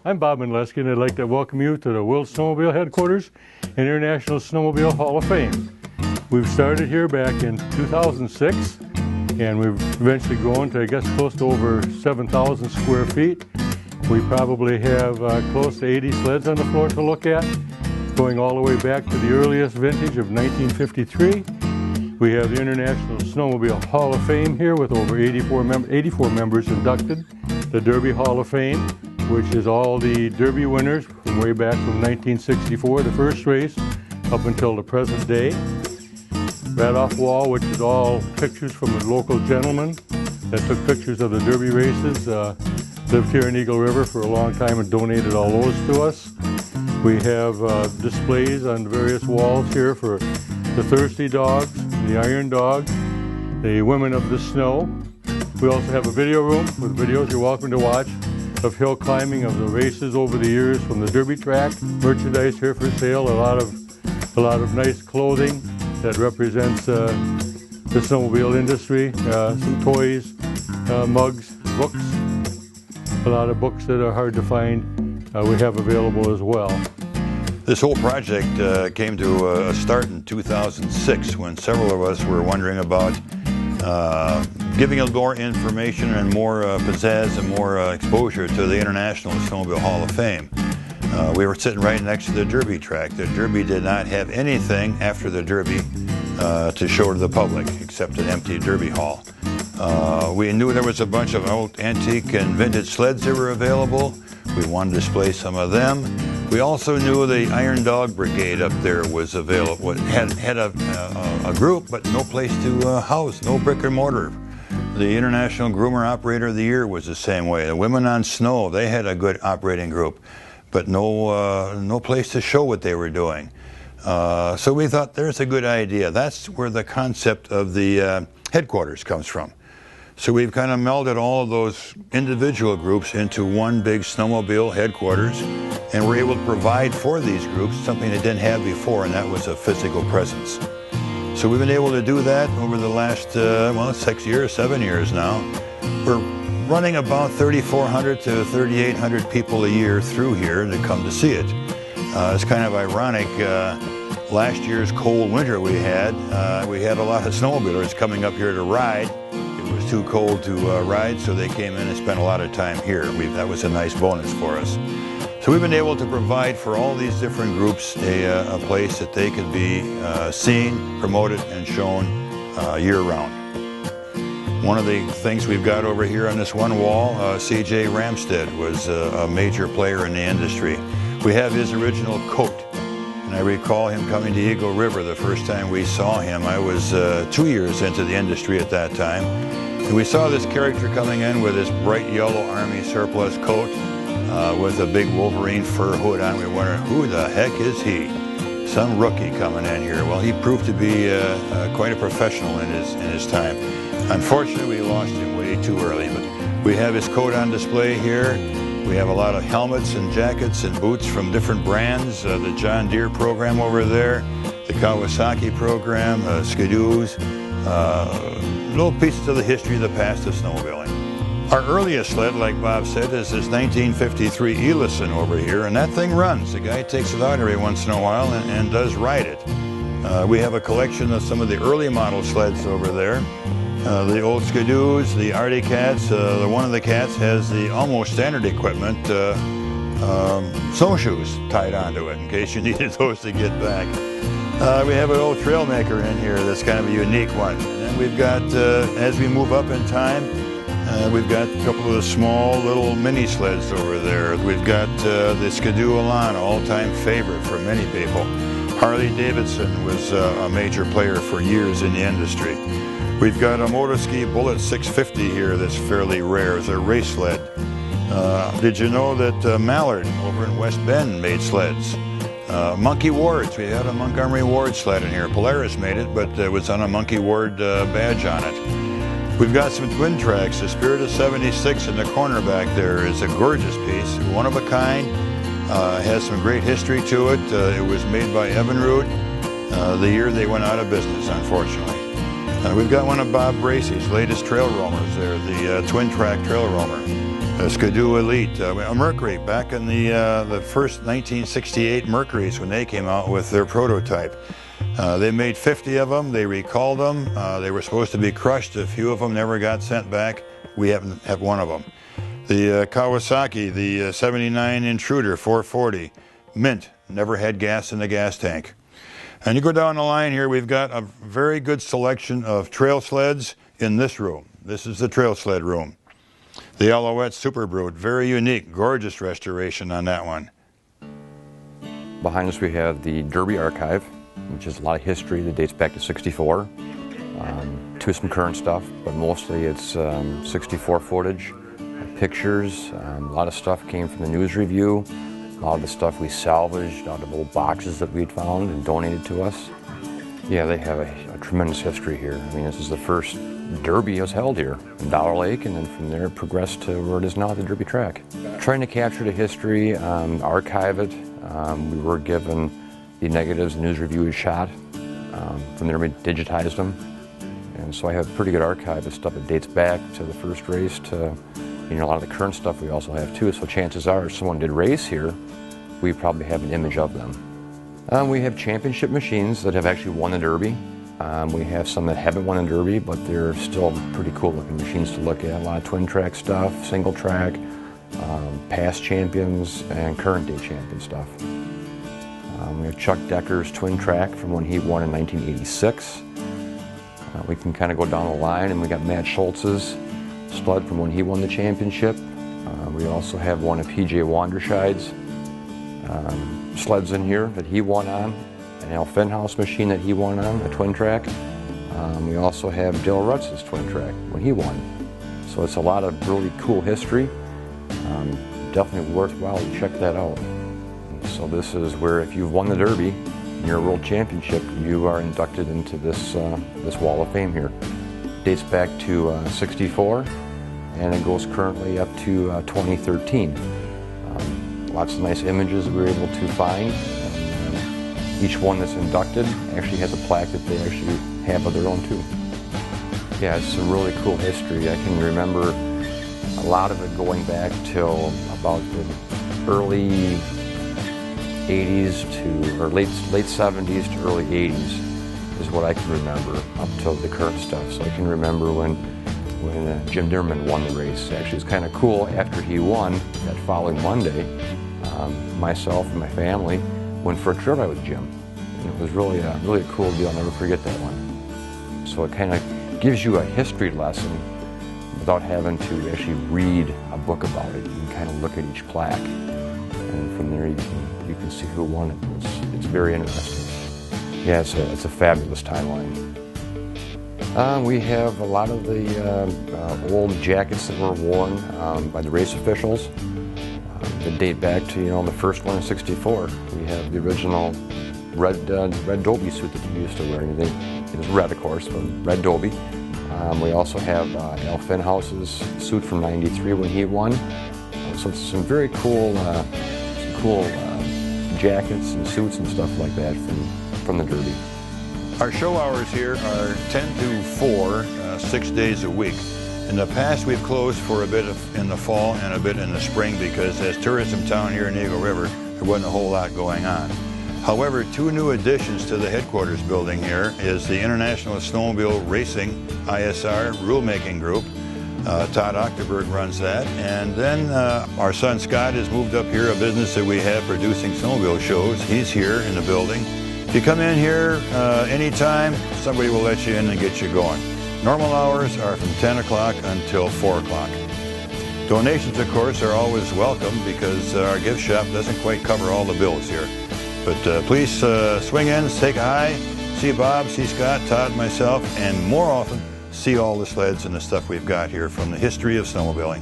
I'm Bob Mindleski, and I'd like to welcome you to the Wold Snowmobile Head Quarters and International Snowmobile Hall of Fame. We've started here back in 2006, and we've eventually grown to, I guess, close to over 7,000 square feet. We probably have close to 80 sleds on the floor to look at, going all the way back to the earliest vintage of 1953. We have the International Snowmobile Hall of Fame here with over 84 members inducted. The Derby Hall of Fame, which is all the Derby winners from way back from 1964, the first race, up until the present day. Right off wall, which is all pictures from the local gentlemen that took pictures of the Derby races, lived here in Eagle River for a long time and donated all those to us. We have displays on various walls here for the Thirsty Dogs, the Iron Dog, the Women of the Snow. We also have a video room with videos you're welcome to watch of hill climbing of the races over the years from the Derby track. Merchandise here for sale, a lot of nice clothing that represents the snowmobile industry, some toys, mugs, books, a lot of books that are hard to find we have available as well. This whole project came to a start in 2006 when several of us were wondering about giving more information and more pizzazz and more exposure to the International Snowmobile Hall of Fame. We were sitting right next to the Derby track. The Derby did not have anything after the Derby to show to the public except an empty Derby Hall. We knew there was a bunch of old antique and vintage sleds that were available. We wanted to display some of them. We also knew the Iron Dog Brigade up there was available, had a group, but no place to house, no brick and mortar. The International Groomer Operator of the Year was the same way. The Women on Snow, they had a good operating group, but no place to show what they were doing. So we thought, there's a good idea. That's where the concept of the headquarters comes from. So we've kind of melded all of those individual groups into one big snowmobile headquarters, and we're able to provide for these groups something they didn't have before, and that was a physical presence. So we've been able to do that over the last, 7 years now. We're running about 3,400 to 3,800 people a year through here to come to see it. It's kind of ironic. Last year's cold winter we had a lot of snowmobilers coming up here to ride. It was too cold to ride, so they came in and spent a lot of time here. That was a nice bonus for us. So we've been able to provide for all these different groups a place that they could be seen, promoted, and shown year-round. One of the things we've got over here on this one wall, C.J. Ramstead was a major player in the industry. We have his original coat. And I recall him coming to Eagle River the first time we saw him. I was 2 years into the industry at that time. And we saw this character coming in with this bright yellow Army surplus coat with a big Wolverine fur hood on. We wondered, who the heck is he? Some rookie coming in here. Well, he proved to be quite a professional in his time. Unfortunately, we lost him way too early. But we have his coat on display here. We have a lot of helmets and jackets and boots from different brands. The John Deere program over there, the Kawasaki program, Skidoos, little pieces of the history of the past of snowmobiling. Our earliest sled, like Bob said, is this 1953 Ellison over here, and that thing runs. The guy takes it out every once in a while and does ride it. We have a collection of some of the early model sleds over there. The old Skidoos, the Artie Cats, one of the cats has the almost standard equipment, snowshoes tied onto it in case you needed those to get back. We have an old Trailmaker in here that's kind of a unique one. And then we've got, as we move up in time, we've got a couple of the small little mini sleds over there. We've got the Skidoo Elan, all-time favorite for many people. Harley Davidson was a major player for years in the industry. We've got a Motorski Bullet 650 here that's fairly rare. It's a race sled. Did you know that Mallard over in West Bend made sleds? Monkey Wards, we had a Montgomery Ward sled in here. Polaris made it, but it was on a Monkey Ward badge on it. We've got some twin tracks. The Spirit of 76 in the corner back there is a gorgeous piece, one of a kind. Has some great history to it. It was made by Evinrude the year they went out of business, unfortunately. We've got one of Bob Bracey's latest trail roamers there, the twin track trail roamer. Skidoo Elite, a Mercury, back in the first 1968 Mercuries when they came out with their prototype. They made 50 of them, they recalled them, they were supposed to be crushed, a few of them never got sent back. We haven't had one of them. The Kawasaki, the 79 Intruder 440, mint, never had gas in the gas tank. And you go down the line here, we've got a very good selection of trail sleds in this room. This is the trail sled room. The Alouette Super Brute, very unique, gorgeous restoration on that one. Behind us we have the Derby archive, which is a lot of history that dates back to '64, to some current stuff, but mostly it's '64 footage, pictures. A lot of stuff came from the news review. A lot of the stuff we salvaged out of old boxes that we'd found and donated to us. Yeah, they have a tremendous history here. I mean, this is the first Derby was held here in Dollar Lake, and then from there it progressed to where it is now, the Derby track. Trying to capture the history, archive it. We were given the negatives the news review had shot. From there we digitized them. And so I have a pretty good archive of stuff that dates back to the first race to, you know, a lot of the current stuff we also have too. So chances are if someone did race here, we probably have an image of them. We have championship machines that have actually won the Derby. We have some that haven't won the Derby, but they're still pretty cool looking machines to look at. A lot of twin track stuff, single track, past champions, and current day champion stuff. We have Chuck Decker's twin track from when he won in 1986. We can kind of go down the line, and we got Matt Schultz's sled from when he won the championship. We also have one of PJ Wanderscheid's sleds in here that he won on, an Al Finhouse machine that he won on, a twin track. We also have Dale Rutz's twin track when he won. So it's a lot of really cool history. Definitely worthwhile to check that out. So this is where if you've won the Derby in your World Championship, you are inducted into this Wall of Fame here. Dates back to '64, and it goes currently up to 2013. Lots of nice images that we were able to find. And, each one that's inducted actually has a plaque that they actually have of their own too. Yeah, it's a really cool history. I can remember a lot of it going back till about the early 80s to, or late 70s to early 80s is what I can remember up till the current stuff. So I can remember when Jim Dirman won the race. Actually, it's kind of cool. After he won, that following Monday, myself and my family went for a trip ride with Jim. And it was really a cool deal. I'll never forget that one. So it kind of gives you a history lesson without having to actually read a book about it. You can kind of look at each plaque, and from there you can see who won it. It's very interesting. Yeah, it's a fabulous timeline. We have a lot of the old jackets that were worn by the race officials that date back to, you know, the first one in '64. We have the original red Dobie suit that you used to wear. It was red, of course, but red Dobie. We also have Al Finhouse's suit from '93 when he won. So it's some very cool, jackets and suits and stuff like that from the Derby. Our show hours here are 10 to 4, 6 days a week. In the past, we've closed for a bit in the fall and a bit in the spring because as tourism town here in Eagle River, there wasn't a whole lot going on. However, 2 new additions to the headquarters building here is the International Snowmobile Racing ISR Rulemaking Group. Todd Octerberg runs that. And then our son Scott has moved up here, a business that we have producing snowmobile shows. He's here in the building. If you come in here anytime, somebody will let you in and get you going. Normal hours are from 10 o'clock until 4 o'clock. Donations, of course, are always welcome because our gift shop doesn't quite cover all the bills here. But please swing in, say hi, see Bob, see Scott, Todd, myself, and more often, see all the sleds and the stuff we've got here from the history of snowmobiling.